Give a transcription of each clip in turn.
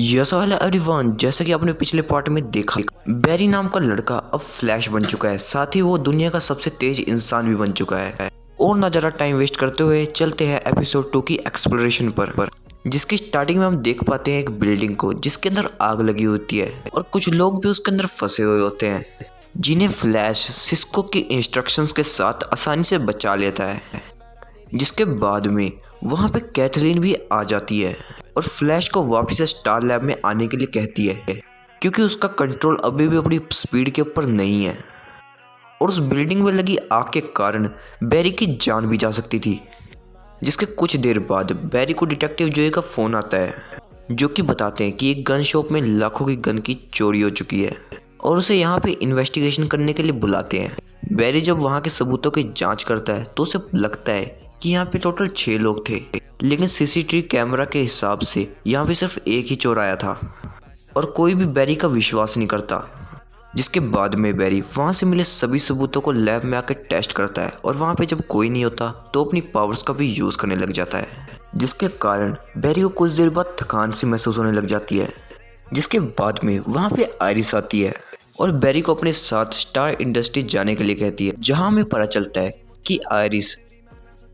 Yes hello everyone, जैसा कि आपने पिछले पार्ट में देखा, बैरी नाम का लड़का अब फ्लैश बन चुका है। साथ ही वो दुनिया का सबसे तेज इंसान भी बन चुका है। और ना ज़्यादा टाइम वेस्ट करते हुए चलते हैं एपिसोड 2 की एक्सप्लोरेशन पर जिसकी स्टार्टिंग में हम देख पाते हैं एक बिल्डिंग को जिसके अंदर आग लगी होती है और कुछ लोग भी उसके अंदर फंसे हुए होते हैं, जिन्हें फ्लैश सिस्को की इंस्ट्रक्शंस के साथ आसानी से बचा लेता है। जिसके बाद में वहाँ पे कैथरीन भी आ जाती है और फ्लैश को वापस स्टार लैब में आने के लिए कहती है, क्योंकि उसका कंट्रोल अभी भी अपनी स्पीड के ऊपर नहीं है और उस बिल्डिंग में लगी आग के कारण बैरी की जान भी जा सकती थी। जिसके कुछ देर बाद बैरी को डिटेक्टिव जोए का फ़ोन आता है, जो कि बताते हैं कि एक गन शॉप में लाखों की गन की चोरी हो चुकी है और उसे यहाँ पे इन्वेस्टिगेशन करने के लिए बुलाते हैं। बैरी जब वहाँ के सबूतों की जांच करता है तो उसे लगता है कि यहाँ पे टोटल 6 लोग थे, लेकिन सीसीटीवी कैमरा के हिसाब से यहाँ पे सिर्फ एक ही चोर आया था और कोई भी बैरी का विश्वास नहीं करता। जिसके बाद में बैरी वहाँ से मिले सभी सबूतों को लैब में आकर टेस्ट करता है और वहाँ पे जब कोई नहीं होता तो अपनी पावर्स का भी यूज़ करने लग जाता है, जिसके कारण बैरी को कुछ देर बाद थकान सी महसूस होने लग जाती है। जिसके बाद में वहाँ पे आयरिस आती है और बैरी को अपने साथ स्टार इंडस्ट्री जाने के लिए कहती है, जहाँ हमें पता चलता है कि आयरिस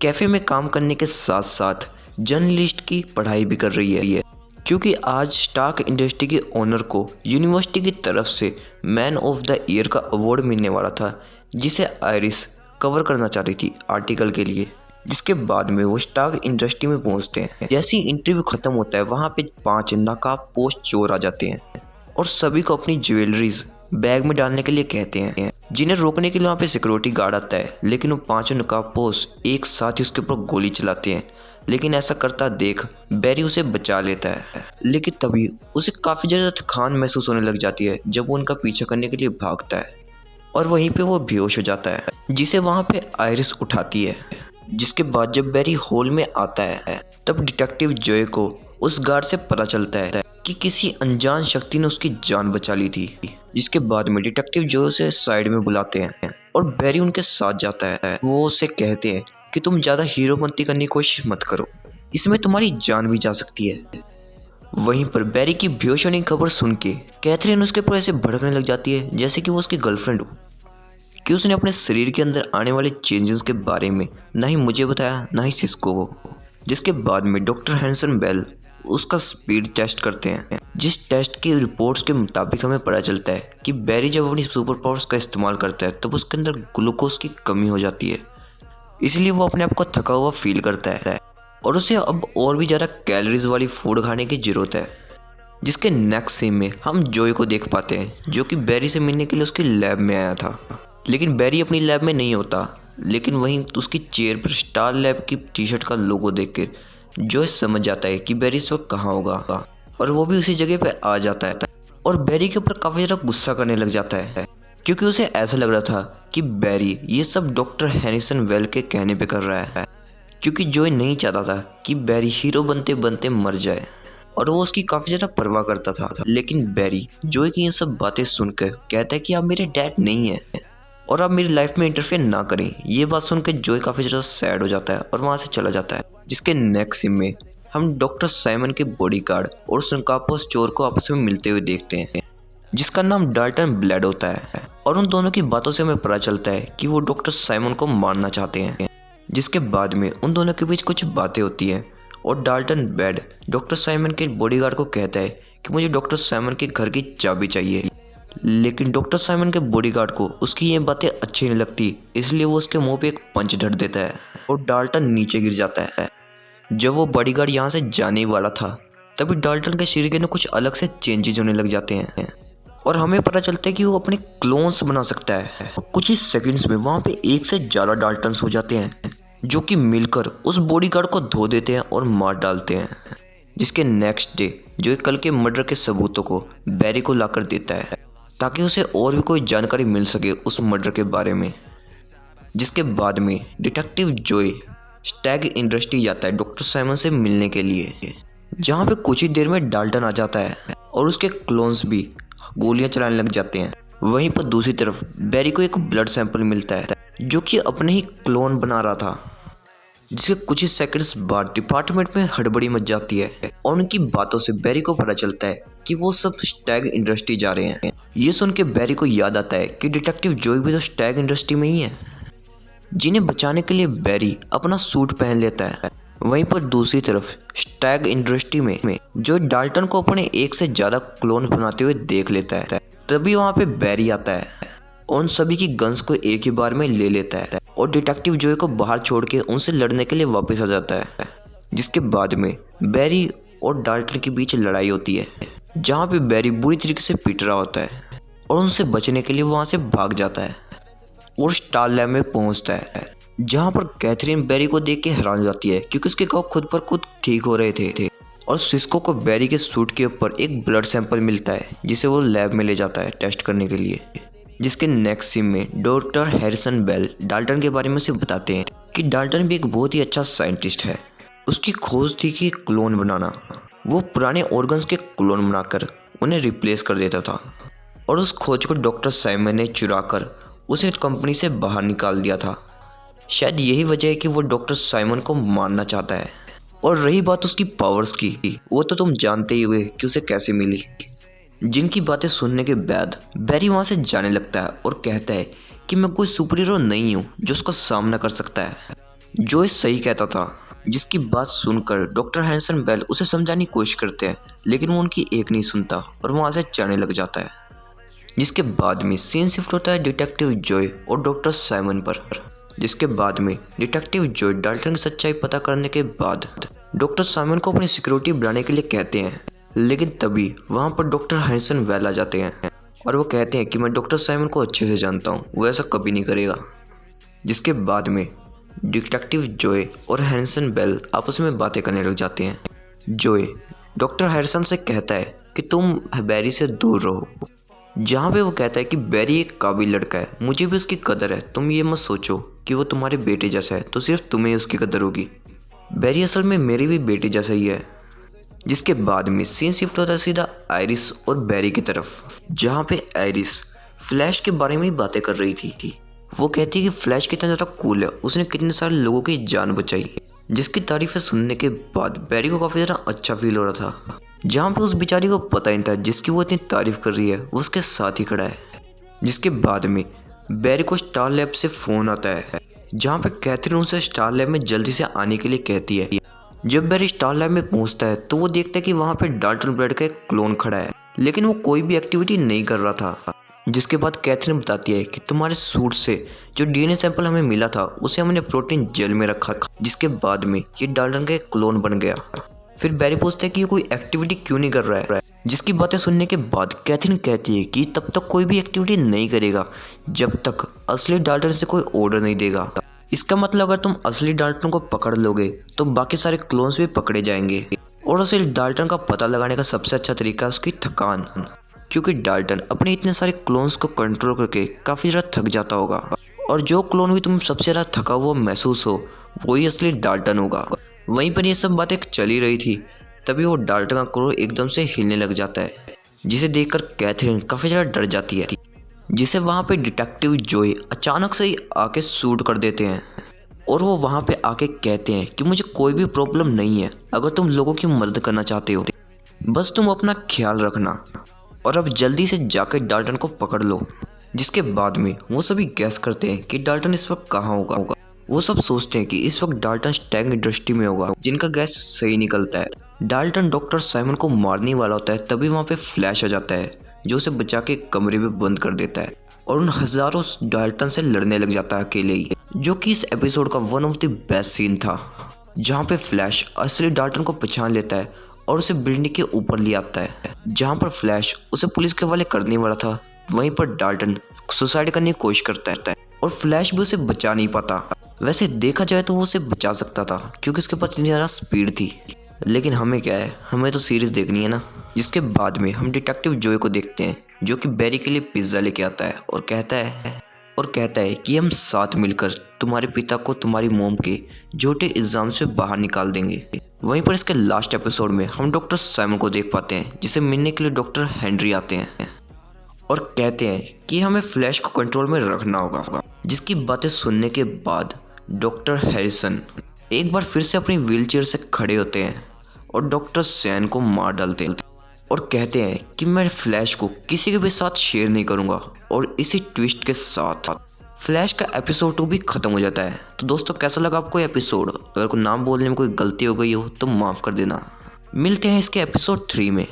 कैफ़े में काम करने के साथ साथ जर्नलिस्ट की पढ़ाई भी कर रही है, क्योंकि आज स्टार्क इंडस्ट्री के ओनर को यूनिवर्सिटी की तरफ से मैन ऑफ द ईयर का अवार्ड मिलने वाला था, जिसे आयरिस कवर करना चाह रही थी आर्टिकल के लिए। जिसके बाद में वो स्टार्क इंडस्ट्री में पहुंचते हैं। जैसे ही इंटरव्यू खत्म होता है वहाँ पे 5 नकाबपोश चोर आ जाते हैं और सभी को अपनी ज्वेलरीज बैग में डालने के लिए कहते हैं, जिन्हें रोकने के लिए वहाँ पे सिक्योरिटी गार्ड आता है। लेकिन वो 5 नकाबपोश एक साथ ही उसके ऊपर गोली चलाते हैं, लेकिन ऐसा करता देख बैरी उसे बचा लेता है। लेकिन तभी उसे काफ़ी ज़्यादा थकान महसूस होने लग जाती है जब वो उनका पीछा करने के लिए भागता है और वहीं पे वो बेहोश हो जाता है, जिसे वहाँ पे आयरिस उठाती है। जिसके बाद जब बैरी हॉल में आता है तब डिटेक्टिव जोए को उस गार्ड से पता चलता है कि किसी अनजान शक्ति ने उसकी जान बचा ली थी। जिसके बाद में डिटेक्टिव जोए उसे साइड में बुलाते हैं और बैरी उनके साथ जाता है। वो उसे कहते हैं कि तुम ज़्यादा हीरोपंती करने की कोशिश मत करो, इसमें तुम्हारी जान भी जा सकती है। वहीं पर बैरी की बेहोश होने की खबर सुन के कैथरीन उसके ऊपर ऐसे भड़कने लग जाती है जैसे कि वो उसकी गर्लफ्रेंड हो, कि उसने अपने शरीर के अंदर आने वाले चेंजेस के बारे में ना ही मुझे बताया ना ही सिस्को को। जिसके बाद में डॉक्टर हैंसन बेल उसका स्पीड टेस्ट करते हैं, जिस टेस्ट की रिपोर्ट्स के मुताबिक हमें पता चलता है कि बैरी जब अपनी सुपर पावर्स का इस्तेमाल करता है तब उसके अंदर ग्लूकोज की कमी हो जाती है, इसलिए वो अपने आप को थका हुआ फील करता है और उसे अब और भी ज़्यादा कैलोरीज वाली फूड खाने की ज़रूरत है। जिसके नेक्स्ट सीन में हम जोए को देख पाते हैं, जो कि बैरी से मिलने के लिए उसकी लैब में आया था। लेकिन बैरी अपनी लैब में नहीं होता, लेकिन वहीं उसकी चेयर पर स्टार लैब की टी शर्ट का लोगो देखकर जोए समझ जाता है कि बैरी इस वक्त कहाँ होगा और वो भी उसी जगह पे आ जाता है और बैरी के ऊपर काफ़ी ज़्यादा गुस्सा करने लग जाता है, क्योंकि उसे ऐसा लग रहा था कि बैरी ये सब डॉक्टर हैरिसन वेल के कहने पे कर रहा है, क्योंकि जोए नहीं चाहता था कि बैरी हीरो बनते बनते मर जाए और वो उसकी काफ़ी ज़्यादा परवाह करता था। लेकिन बैरी जोए की ये सब बातें सुनकर कहता है कि आप मेरे डैड नहीं हैं और आप मेरी लाइफ में इंटरफेयर ना करें। ये बात सुनकर जोए काफ़ी ज़्यादा सैड हो जाता है और वहाँ से चला जाता है। जिसके नेक्स्ट सीन में हम डॉक्टर साइमन के बॉडीगार्ड और उस नकाबपोश चोर को आपस में मिलते हुए देखते हैं, जिसका नाम डाल्टन ब्लेड होता है और उन दोनों की बातों से हमें पता चलता है कि वो डॉक्टर साइमन को मारना चाहते हैं। जिसके बाद में उन दोनों के बीच कुछ बातें होती हैं और डाल्टन ब्लेड डॉक्टर साइमन के बॉडीगार्ड को कहता है कि मुझे डॉक्टर साइमन के घर की चाबी चाहिए। लेकिन डॉक्टर साइमन के बॉडीगार्ड को उसकी ये बातें अच्छी नहीं लगती, इसलिए वो उसके मुंह पे एक पंच धर देता है और डाल्टन नीचे गिर जाता है। जब वो बॉडीगार्ड यहाँ से जाने वाला था तभी डाल्टन के शरीर के अंदर कुछ अलग से चेंजेज होने लग जाते हैं और हमें पता चलता है कि वो अपने क्लोन्स बना सकता है। कुछ ही सेकंड्स में वहाँ पे एक से ज़्यादा डाल्टन्स हो जाते हैं, जो कि मिलकर उस बॉडीगार्ड को धो देते हैं और मार डालते हैं। जिसके नेक्स्ट डे जो कल के मर्डर के सबूतों को बैरी को लाकर देता है ताकि उसे और भी कोई जानकारी मिल सके उस मर्डर के बारे में। जिसके बाद में डिटेक्टिव जोए स्टैग इंडस्ट्री जाता है डॉक्टर साइमन से मिलने के लिए, जहाँ पे कुछ ही देर में डाल्टन आ जाता है और उसके क्लोन्स भी गोलियां चलाने लग जाते हैं। वहीं पर दूसरी तरफ बैरी को एक ब्लड सैंपल मिलता है जो कि अपने ही क्लोन बना रहा था। जिसके कुछ ही सेकंड्स बाद डिपार्टमेंट में हड़बड़ी मच जाती है और उनकी बातों से बैरी को पता चलता है कि वो सब स्टैग इंडस्ट्री जा रहे हैं। ये सुन के बैरी को याद आता है कि डिटेक्टिव जॉय भी तो स्टैग इंडस्ट्री में ही है, जिन्हें बचाने के लिए बैरी अपना सूट पहन लेता है। वहीं पर दूसरी तरफ स्टैग इंडस्ट्री में जो डाल्टन को अपने एक से ज़्यादा क्लोन बनाते हुए देख लेता है। तभी वहाँ पे बैरी आता है और उन सभी की गन्स को एक ही बार में ले लेता है और डिटेक्टिव जॉय को बाहर छोड़ के उनसे लड़ने के लिए वापस आ जाता है। जिसके बाद में बैरी और डाल्टन के बीच लड़ाई होती है, जहाँ पे बैरी बुरी तरीके से पिट रहा होता है और उनसे बचने के लिए वहाँ से भाग जाता है और स्टार लैब में पहुँचता है, जहाँ पर कैथरीन बैरी को देख के हैरान हो जाती है क्योंकि उसके घाव खुद पर खुद ठीक हो रहे थे। और सिस्को को बैरी के सूट के ऊपर एक ब्लड सैंपल मिलता है जिसे वो लैब में ले जाता है टेस्ट करने के लिए। जिसके नेक्स्ट सीन में डॉक्टर हैरिसन बेल डाल्टन के बारे में से बताते हैं कि डाल्टन भी एक बहुत ही अच्छा साइंटिस्ट है। उसकी खोज थी कि क्लोन बनाना। वो पुराने ऑर्गन्स के क्लोन बनाकर उन्हें रिप्लेस कर देता था और उस खोज को डॉक्टर साइमन ने चुरा कर उसे कंपनी से बाहर निकाल दिया था। शायद यही वजह है कि वो डॉक्टर साइमन को मारना चाहता है। और रही बात उसकी पावर्स की, वो तो तुम जानते ही हुए कि उसे कैसे मिली। जिनकी बातें सुनने के बाद बैरी वहाँ से जाने लगता है और कहता है कि मैं कोई सुपर हीरो नहीं हूँ जो उसका सामना कर सकता है। जो ये सही कहता था, जिसकी बात सुनकर डॉक्टर हैरिसन बेल उसे समझाने की कोशिश करते हैं, लेकिन वो उनकी एक नहीं सुनता और वहाँ से जाने लग जाता है। जिसके बाद में सीन शिफ्ट होता है डिटेक्टिव जॉय और डॉक्टर साइमन पर। जिसके बाद में डिटेक्टिव जॉय डाल्टन की सच्चाई पता करने के बाद डॉक्टर साइमन को अपनी सिक्योरिटी बढ़ाने के लिए कहते हैं, लेकिन तभी वहाँ पर डॉक्टर हैरिसन बेल आ जाते हैं और वो कहते हैं कि मैं डॉक्टर साइमन को अच्छे से जानता हूँ, वो ऐसा कभी नहीं करेगा। जिसके बाद में डिटेक्टिव जॉय और हैरिसन बेल आपस में बातें करने लग जाते हैं। जॉय डॉक्टर हैरिसन से कहता है कि तुम बैरी से दूर रहो, जहाँ पे वो कहता है कि बैरी एक काबिल लड़का है, मुझे भी उसकी कदर है। तुम ये मत सोचो कि वो तुम्हारे बेटे जैसा है तो सिर्फ तुम्हें उसकी कदर होगी। बैरी असल में मेरी भी बेटे जैसा ही है। जिसके बाद में सीन शिफ्ट होता है सीधा आइरिस और बैरी की तरफ, जहाँ पे आइरिस फ्लैश के बारे में ही बातें कर रही थी। वो कहती है कि फ्लैश कितना ज़्यादा कूल है, उसने कितने सारे लोगों की जान बचाई। जिसकी तारीफें सुनने के बाद बैरी को काफ़ी ज़्यादा अच्छा फील हो रहा था, जहाँ पे उस बेचारी को पता ही था जिसकी वो इतनी तारीफ कर रही है वो उसके साथ ही खड़ा है। जिसके बाद में बैरी को स्टार लैब से फ़ोन आता है, जहाँ पे कैथरीन उसे स्टार लैब में जल्दी से आने के लिए कहती है। जब बैरी स्टार लैब में पहुँचता है तो वो देखता है कि वहाँ पे डाल्टन ब्रेड का एक क्लोन खड़ा है, लेकिन वो कोई भी एक्टिविटी नहीं कर रहा था। जिसके बाद कैथरीन बताती है कि तुम्हारे सूट से जो डीएनए सैंपल हमें मिला था उसे हमने प्रोटीन जेल में रखा। जिसके बाद में ये डाल्टन का एक क्लोन बन गया। फिर बैरी पूछता है कि ये कोई एक्टिविटी क्यों नहीं कर रहा है। जिसकी बातें सुनने के बाद कैथरीन कहती है कि तब तक कोई भी एक्टिविटी नहीं करेगा जब तक असली डाल्टन से कोई ऑर्डर नहीं देगा। इसका मतलब अगर तुम असली डाल्टन को पकड़ लोगे तो बाकी सारे क्लोन्स भी पकड़े जाएंगे। और असली डाल्टन का पता लगाने का सबसे अच्छा तरीका है उसकी थकान, क्योंकि डाल्टन अपने इतने सारे क्लोन्स को कंट्रोल करके काफ़ी ज़्यादा थक जाता होगा। और जो क्लोन भी तुम सबसे ज़्यादा थका हुआ महसूस हो वही असली डाल्टन होगा। वहीं पर ये सब बातें चल ही रही थी, तभी वो डाल्टन का क्रो एकदम से हिलने लग जाता है, जिसे देखकर कैथरीन काफ़ी ज़्यादा डर जाती है। जिसे वहाँ पे डिटेक्टिव जॉय अचानक से ही आके शूट कर देते हैं और वो वहाँ पे आके कहते हैं कि मुझे कोई भी प्रॉब्लम नहीं है, अगर तुम लोगों की मदद करना चाहते हो बस तुम अपना ख्याल रखना और अब जल्दी से जाकर डाल्टन को पकड़ लो। जिसके बाद में वो सभी गैस करते हैं कि डाल्टन इस वक्त कहाँ होगा। वो सब सोचते हैं कि इस वक्त डाल्टन स्टैग इंडस्ट्री में होगा, जिनका गैस सही निकलता है। डाल्टन डॉक्टर साइमन को मारने वाला होता है, तभी वहाँ पे फ्लैश आ जाता है जो उसे बचा के कमरे में बंद कर देता है और उन हजारों डाल्टन से लड़ने लग जाता है अकेले ही, जो कि इस एपिसोड का one of the best scene था, जहाँ पे फ्लैश असली डाल्टन को पहचान लेता है और उसे बिल्डिंग के ऊपर ले आता है। जहाँ पर फ्लैश उसे पुलिस के हवाले करने वाला था, वहीं पर डाल्टन सुसाइड करने की कोशिश करता है और फ्लैश भी उसे बचा नहीं पाता। वैसे देखा जाए तो वो उसे बचा सकता था क्योंकि उसके पास इतनी ज़्यादा स्पीड थी, लेकिन हमें क्या है, हमें तो सीरीज देखनी है ना। जिसके बाद में हम डिटेक्टिव जॉय को देखते हैं जो कि बैरी के लिए पिज्ज़ा लेके आता है और कहता है कि हम साथ मिलकर तुम्हारे पिता को तुम्हारी मोम के झूठे इल्ज़ाम से बाहर निकाल देंगे। वहीं पर इसके लास्ट एपिसोड में हम डॉक्टर साइमन को देख पाते हैं, जिसे मिलने के लिए डॉक्टर हेनरी आते हैं और कहते हैं कि हमें फ्लैश को कंट्रोल में रखना होगा। जिसकी बातें सुनने के बाद डॉक्टर हैरिसन एक बार फिर से अपनी व्हीलचेयर से खड़े होते हैं और डॉक्टर सैन को मार डालते हैं और कहते हैं कि मैं फ्लैश को किसी के भी साथ शेयर नहीं करूंगा। और इसी ट्विस्ट के साथ फ्लैश का एपिसोड 2 भी खत्म हो जाता है। तो दोस्तों कैसा लगा आपको एपिसोड? अगर कोई नाम बोलने में कोई गलती हो गई हो तो माफ़ कर देना। मिलते हैं इसके एपिसोड 3 में।